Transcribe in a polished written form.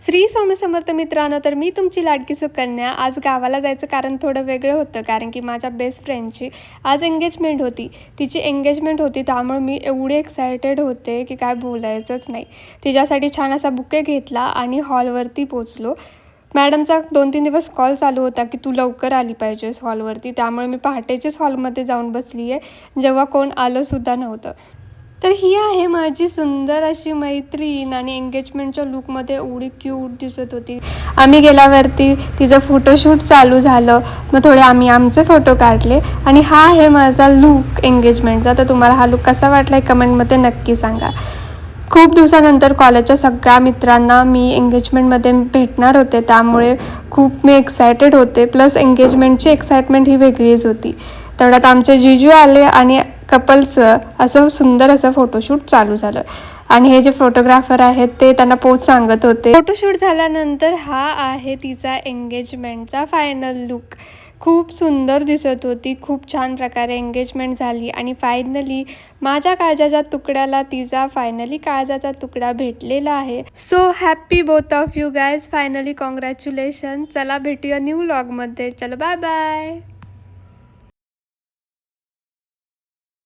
श्री स्वामी समर्थ मित्रांनो, तर मी तुमची लाडकी सुकन्या आज गावाला जायचं कारण थोडं वेगळं होतं, कारण की माझ्या बेस्ट फ्रेंडची आज एंगेजमेंट होती. तिची एंगेजमेंट होती त्यामुळे मी एवढे एक्सायटेड होते की काय बोलायचंच नाही. तिच्यासाठी छान असा बुके घेतला आणि हॉलवरती पोचलो. मॅडमचा 2-3 दिवस कॉल चालू होता की तू लवकर आली पाहिजेस हॉलवरती, त्यामुळे मी पहाटेचेच हॉलमध्ये जाऊन बसली आहे, जेव्हा कोण आलंसुद्धा नव्हतं. तर ही आहे माझी सुंदर अशी मैत्रीण आणि एंगेजमेंटच्या लूकमध्ये एवढी क्यूट दिसत होती. आम्ही गेल्यावरती तिचं फोटोशूट चालू झालं, मग थोडे आम्ही आमचे फोटो काढले आणि हा आहे माझा लूक एंगेजमेंटचा. तर तुम्हाला हा लूक कसा वाटला आहे कमेंटमध्ये नक्की सांगा. खूप दिवसानंतर कॉलेजच्या सगळ्या मित्रांना मी एंगेजमेंटमध्ये भेटणार होते, त्यामुळे खूप मी एक्सायटेड होते. प्लस एंगेजमेंटची एक्साइटमेंट ही वेगळीच होती. तेवढ्यात आमचे जीजू आले आणि कपल्सचं असं सुंदर असं फोटोशूट चालू झालं आणि हे जे फोटोग्राफर आहेत ते त्यांना पोज सांगत होते. फोटोशूट झाल्यानंतर हा आहे तिचा एंगेजमेंटचा फायनल लूक. खूप सुंदर दिसत होती, खूप छान प्रकारे एंगेजमेंट झाली आणि फायनली माझ्या काळजाच्या तुकड्याला तिचा फायनली काळजाचा तुकडा भेटलेला आहे. So happy both of you guys, finally congratulation. चला भेटूया न्यू व्लॉगमध्ये. चलो बाय बाय.